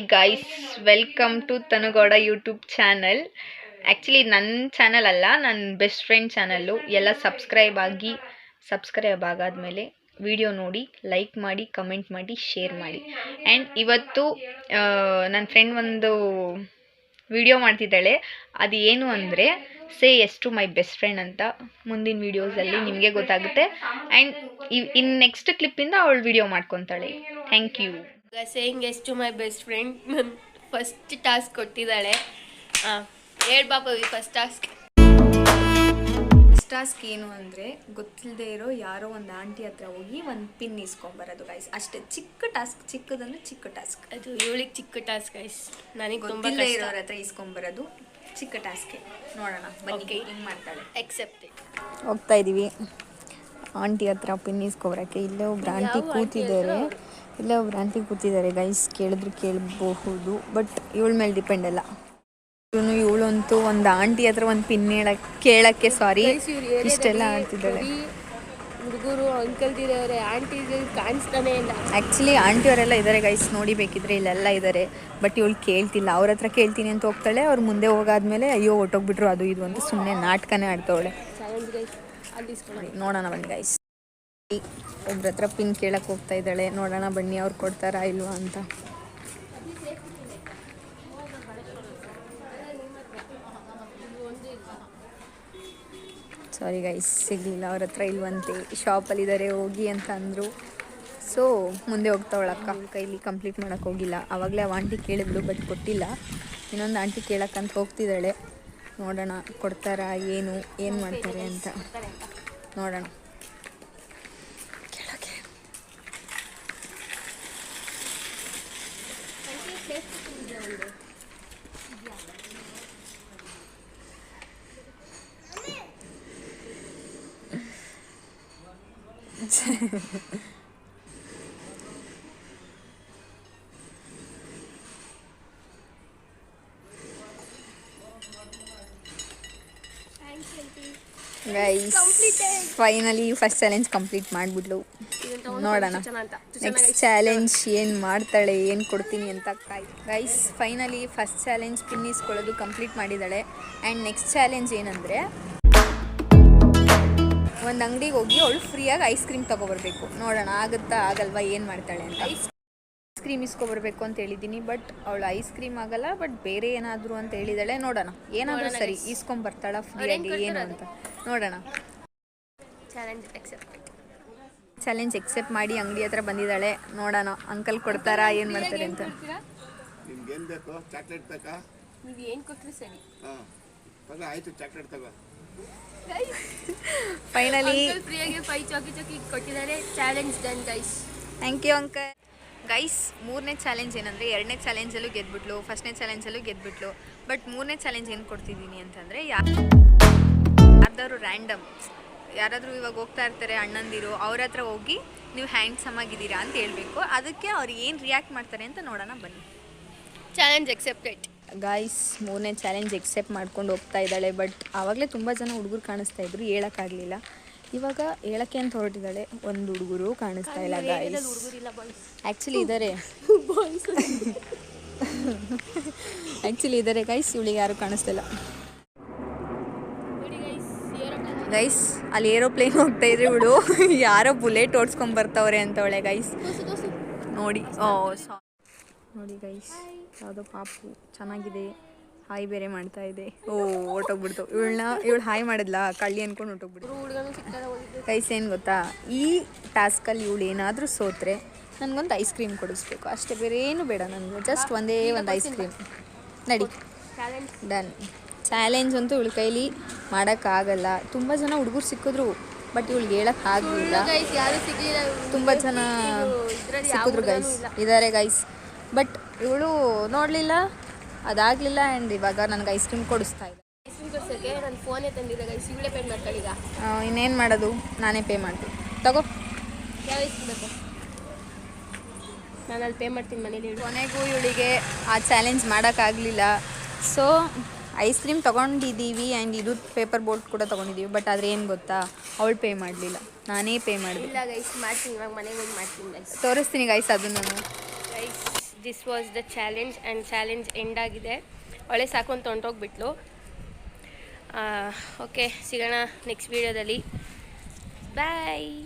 Hi guys, welcome to Tanu Gowda YouTube channel. Actually ನನ್ನ channel ಅಲ್ಲ, ನನ್ನ ಬೆಸ್ಟ್ ಫ್ರೆಂಡ್ ಚಾನಲ್ಲು. ಎಲ್ಲ ಸಬ್ಸ್ಕ್ರೈಬ್ ಆಗಾದ್ಮೇಲೆ ವಿಡಿಯೋ ನೋಡಿ, ಲೈಕ್ ಮಾಡಿ, ಕಮೆಂಟ್ ಮಾಡಿ, ಶೇರ್ ಮಾಡಿ. ಆ್ಯಂಡ್ ಇವತ್ತು ನನ್ನ ಫ್ರೆಂಡ್ ಒಂದು ವಿಡಿಯೋ ಮಾಡ್ತಿದ್ದಾಳೆ. ಅದು ಏನು ಅಂದರೆ say yes to my best friend ಅಂತ. ಮುಂದಿನ ವೀಡಿಯೋಸಲ್ಲಿ ನಿಮಗೆ ಗೊತ್ತಾಗುತ್ತೆ. ಆ್ಯಂಡ್ ಇನ್ನು ನೆಕ್ಸ್ಟ್ ಕ್ಲಿಪ್ಪಿಂದ ಅವಳು ವಿಡಿಯೋ ಮಾಡ್ಕೊತಾಳೆ. Thank you. Saying yes to my best friend. First task ಕೊಟ್ಟಿದ್ದಾಳೆ. ಹೇಳ್ ಬಾಪವಿ, ಫಸ್ಟ್ ಟಾಸ್ಕ್ ಏನು ಅಂದರೆ, ಗೊತ್ತಿಲ್ಲದೆ ಇರೋ ಯಾರೋ ಒಂದು ಆಂಟಿ ಹತ್ರ ಹೋಗಿ ಒಂದು ಪಿನ್ ಇಸ್ಕೊಂಬರೋದು ಗೈಸ್. ಅಷ್ಟೇ ಚಿಕ್ಕ ಟಾಸ್ಕ್, ಚಿಕ್ಕದಂದ್ರೆ ಚಿಕ್ಕ ಟಾಸ್ಕ್. ಅದು ಇವಳಿಗೆ ಚಿಕ್ಕ ಟಾಸ್ಕ್ ಗೈಸ್. ನನಗೆ ಗೊತ್ತಿಲ್ಲದೆ ಇರೋರ ಹತ್ರ ಇಸ್ಕೊಂಬರೋದು ಚಿಕ್ಕ ಟಾಸ್ಕ್. ನೋಡೋಣ ಬನ್ನಿ ಹೆಂಗೆ ಮಾಡ್ತಾಳೆ. ಎಕ್ಸೆಪ್ಟೆಡ್. ಹೋಗ್ತಾ ಇದ್ದೀವಿ ಆಂಟಿ ಹತ್ರ ಪಿನ್ ಇಸ್ಕೊಬರೋಕ್ಕೆ. ಇಲ್ಲೇ ಒಬ್ರು ಆಂಟಿ ಕೂತಿದ್ದಾರೆ ಗೈಸ್. ಕೇಳಿದ್ರು ಕೇಳಬಹುದು, ಬಟ್ ಇವಳ ಮೇಲೆ ಡಿಪೆಂಡ್ ಅಲ್ಲ. ಇವಳಂತೂ ಒಂದು ಆಂಟಿ ಹತ್ರ ಒಂದು ಪಿನ್ ಕೇಳಕ್ಕೆ ಇಷ್ಟೆಲ್ಲ ಆಡ್ತಿದ್ದಾಳೆ. ಹುಡುಗರು ಅಂಕಲ್ದಿರವ್ರೆ, ಆಂಟಿ ಕಾಣಿಸ್ತಾನೆ ಇಲ್ಲ. ಆ್ಯಕ್ಚುಲಿ ಆಂಟಿಯವರೆಲ್ಲ ಇದ್ದಾರೆ ಗೈಸ್, ನೋಡಿ ಬೇಕಿದ್ರೆ ಇಲ್ಲೆಲ್ಲ ಇದ್ದಾರೆ. ಬಟ್ ಇವಳು ಕೇಳ್ತಿಲ್ಲ. ಅವ್ರ ಹತ್ರ ಕೇಳ್ತೀನಿ ಅಂತ ಹೋಗ್ತಾಳೆ. ಅವ್ರು ಮುಂದೆ ಹೋಗಾದ್ಮೇಲೆ ಅಯ್ಯೋ ಹೊಟ್ಟೋಗ್ಬಿಟ್ರು ಅದು ಇದು ಅಂತ ಸುಮ್ಮನೆ ನಾಟಕನೇ ಆಡ್ತಾವಳೆ. ನೋಡೋಣ ಬನ್ನಿ ಗೈಸ್. ಒಬ್ರ ಹತ್ರ ಪಿನ್ ಕೇಳಕ್ಕೆ ಹೋಗ್ತಾ ಇದ್ದಾಳೆ. ನೋಡೋಣ ಬನ್ನಿ ಅವ್ರು ಕೊಡ್ತಾರಾ ಇಲ್ವಾ ಅಂತ. ಸಾರಿ ಗೈಸ್, ಸಿಗಲಿಲ್ಲ. ಅವ್ರ ಹತ್ರ ಇಲ್ವಂತೆ, ಶಾಪಲ್ಲಿದ್ದಾರೆ ಹೋಗಿ ಅಂತ ಅಂದರು. ಸೊ ಮುಂದೆ ಹೋಗ್ತಾವಳಕ್ಕ. ಕೈಲಿ ಕಂಪ್ಲೀಟ್ ಮಾಡೋಕ್ಕೆ ಹೋಗಿಲ್ಲ. ಆವಾಗಲೇ ಆ ಆಂಟಿ ಕೇಳಿದ್ಳು, ಬಟ್ ಕೊಟ್ಟಿಲ್ಲ. ಇನ್ನೊಂದು ಆಂಟಿ ಕೇಳಕ್ಕಂತ ಹೋಗ್ತಿದ್ದಾಳೆ. ನೋಡೋಣ ಕೊಡ್ತಾರಾ, ಏನು ಮಾಡ್ತಾರೆ ಅಂತ ನೋಡೋಣ. Guys, finally first challenge complete ಮಾಡಿಬಿಟ್ಲು. ನೋಡೋಣ ನೆಕ್ಸ್ಟ್ ಚಾಲೆಂಜ್ ಏನು ಮಾಡ್ತಾಳೆ, ಏನು ಕೊಡ್ತೀನಿ ಅಂತ guys. Finally first challenge pin ಇಸ್ಕೊಳ್ಳೋದು ಕಂಪ್ಲೀಟ್ ಮಾಡಿದ್ದಾಳೆ. ಆ್ಯಂಡ್ ನೆಕ್ಸ್ಟ್ ಚಾಲೆಂಜ್ ಏನಂದರೆ, ಒಂದು ಅಂಗಡಿಗೆ ಹೋಗಿ ಅವಳು ಫ್ರೀಯಾಗಿ ಐಸ್ ಕ್ರೀಮ್ ತೊಗೊಬರ್ಬೇಕು. ನೋಡೋಣ ಆಗುತ್ತಾ ಆಗಲ್ವಾ, ಏನು ಮಾಡ್ತಾಳೆ ಅಂತ. ಐಸ್ ಕ್ರೀಮ್ ಇಸ್ಕೊಬರ್ಬೇಕು ಅಂತ ಹೇಳಿದ್ದೀನಿ, ಬಟ್ ಅವಳು ಐಸ್ ಕ್ರೀಮ್ ಆಗಲ್ಲ, ಬಟ್ ಬೇರೆ ಏನಾದರೂ ಅಂತ ಹೇಳಿದಾಳೆ. ನೋಡೋಣ ಏನಾದರೂ ಸರಿ ಇಸ್ಕೊಂಬರ್ತಾಳ ಫ್ರೀಯಾಗಿ ಏನು ಅಂತ ನೋಡೋಣ. ಚಾಲೆಂಜ್ ಎಕ್ಸೆಪ್ಟ್ ಮಾಡಿ ಅಂಗಡಿ ಹತ್ರ ಬಂದಿದ್ದಾಳೆ. ನೋಡೋಣ ಅಂಕಲ್ ಕೊಡ್ತಾರಾ, ಏನು ಮಾಡ್ತಾರೆ ಅಂತ. Finally thank you uncle. Guys, ಮೂರನೇ ಚಾಲೆಂಜ್ ಏನಂದರೆ, ಎರಡನೇ ಚಾಲೆಂಜಲ್ಲೂ ಗೆದ್ಬಿಟ್ಲು, ಫಸ್ಟ್ನೇ ಚಾಲೆಂಜಲ್ಲೂ ಗೆದ್ಬಿಟ್ಲು. ಬಟ್ ಮೂರನೇ ಚಾಲೆಂಜ್ ಏನು ಕೊಡ್ತಿದ್ದೀನಿ ಅಂತಂದರೆ, ಯಾರ್ದಾದ್ರು ರ್ಯಾಂಡಮ್ ಯಾರಾದರೂ ಇವಾಗ ಹೋಗ್ತಾ ಇರ್ತಾರೆ ಅಣ್ಣಂದಿರು, ಅವ್ರ ಹತ್ರ ಹೋಗಿ ನೀವು ಹ್ಯಾಂಡ್ಸಮ್ ಆಗಿದ್ದೀರಾ ಅಂತ ಹೇಳ್ಬೇಕು. ಅದಕ್ಕೆ ಅವ್ರು ಏನು ರಿಯಾಕ್ಟ್ ಮಾಡ್ತಾರೆ ಅಂತ ನೋಡೋಣ ಬನ್ನಿ. Challenge accepted. ಗಾಯ್ಸ್, ಮೂರನೇ ಚಾಲೆಂಜ್ ಎಕ್ಸೆಪ್ಟ್ ಮಾಡ್ಕೊಂಡು ಹೋಗ್ತಾ ಇದ್ದಾಳೆ. ಬಟ್ ಆವಾಗಲೇ ತುಂಬ ಜನ ಹುಡುಗರು ಕಾಣಿಸ್ತಾ ಇದ್ರು, ಹೇಳೋಕ್ಕಾಗಲಿಲ್ಲ. ಇವಾಗ ಹೇಳಕ್ಕೆ ಅಂತ ಹೊರಟಿದ್ದಾಳೆ. ಒಂದು ಹುಡುಗರು ಕಾಣಿಸ್ತಾ ಇಲ್ಲ ಗಾಯ್ಸ್. ಆ್ಯಕ್ಚುಲಿ ಇದ್ದಾರೆ ಗೈಸ್, ಇವಳಿಗೆ ಯಾರು ಕಾಣಿಸ್ತಿಲ್ಲ ಗೈಸ್. ಅಲ್ಲಿ ಏರೋಪ್ಲೇನ್ ಹೋಗ್ತಾ ಇದ್ರೆ ಇವಳು ಯಾರೋ ಬುಲೆಟ್ ಓಡಿಸ್ಕೊಂಡು ಬರ್ತವ್ರೆ ಅಂತವಳೆ ಗೈಸ್. ನೋಡಿ ಗೈಸ್, ಯಾವುದೋ ಪಾಪು ಚೆನ್ನಾಗಿದೆ, ಹಾಯ್ ಬೇರೆ ಮಾಡ್ತಾ ಇದೆ. ಹೊಟ್ಟೋಗ್ಬಿಡ್ತು. ಇವಳು ಹಾಯ್ ಮಾಡಿದ್ಲ, ಕಳ್ಳಿ ಅಂದ್ಕೊಂಡು ಹೊಟ್ಟೋಗ್ಬಿಡ್ತು ಗೈಸ್. ಏನು ಗೊತ್ತಾ, ಈ ಟಾಸ್ಕಲ್ಲಿ ಇವಳು ಏನಾದರೂ ಸೋತ್ರೆ ನನಗೊಂದು ಐಸ್ ಕ್ರೀಮ್ ಕೊಡಿಸ್ಬೇಕು ಅಷ್ಟೇ, ಬೇರೆ ಏನು ಬೇಡ ನನಗೆ. ಜಸ್ಟ್ ಒಂದೇ ಒಂದು ಐಸ್ ಕ್ರೀಮ್. ನಡಿ, ಡನ್. ಚಾಲೆಂಜ್ ಅಂತೂ ಇವಳ ಕೈಲಿ ಮಾಡೋಕ್ಕಾಗಲ್ಲ. ತುಂಬ ಜನ ಹುಡುಗರು ಸಿಕ್ಕಿದ್ರು, ಬಟ್ ಇವಳಿಗೆ ಹೇಳೋಕ್ಕಾಗಲಿಲ್ಲ. ತುಂಬ ಜನ ಸಿಕ್ಕಿದ್ರು ಗೈಸ್, ಇದ್ದಾರೆ ಗೈಸ್. ಬಟ್ ಇವಳು ನೋಡಲಿಲ್ಲ, ಅದಾಗಲಿಲ್ಲ. ಆ್ಯಂಡ್ ಇವಾಗ ನನಗೆ ಐಸ್ ಕ್ರೀಮ್ ಕೊಡಿಸ್ತಾ ಇದೆ. ಇನ್ನೇನು ಮಾಡೋದು, ನಾನೇ ಪೇ ಮಾಡ್ತೀನಿ. ತಗೋ, ನಾನು ಅಲ್ಲಿ ಪೇ ಮಾಡ್ತೀನಿ ಮನೇಲಿ. ಕೊನೆಗೂ ಇವಳಿಗೆ ಆ ಚಾಲೆಂಜ್ ಮಾಡೋಕ್ಕಾಗಲಿಲ್ಲ. ಸೊ ಐಸ್ ಕ್ರೀಮ್ ತೊಗೊಂಡಿದ್ದೀವಿ ಆ್ಯಂಡ್ ಇದು ಪೇಪರ್ ಬೋಟ್ ಕೂಡ ತೊಗೊಂಡಿದ್ದೀವಿ. ಬಟ್ ಆದರೆ ಏನು ಗೊತ್ತಾ, ಅವಳು ಪೇ ಮಾಡಲಿಲ್ಲ, ನಾನೇ ಪೇ ಮಾಡಿದೆ. ಇಲ್ಲ ಗೈಸ್, ಮಾಡ್ತೀನಿ, ಇವಾಗ ಮನೆಗೆ ಹೋಗಿ ಮಾಡ್ತೀನಿ ಗೈಸ್. ತೋರಿಸ್ತೀನಿ ಗೈಸ್ ಅದನ್ನು. Guys this was the challenge and challenge end ಆಗಿದೆ. ಒಳ್ಳೆ ಸಾಕು ಅಂತ ಹೊಂಟೋಗ್ಬಿಟ್ಲು. ಓಕೆ, ಸಿಗೋಣ ನೆಕ್ಸ್ಟ್ ವೀಡಿಯೋದಲ್ಲಿ. ಬಾಯ್.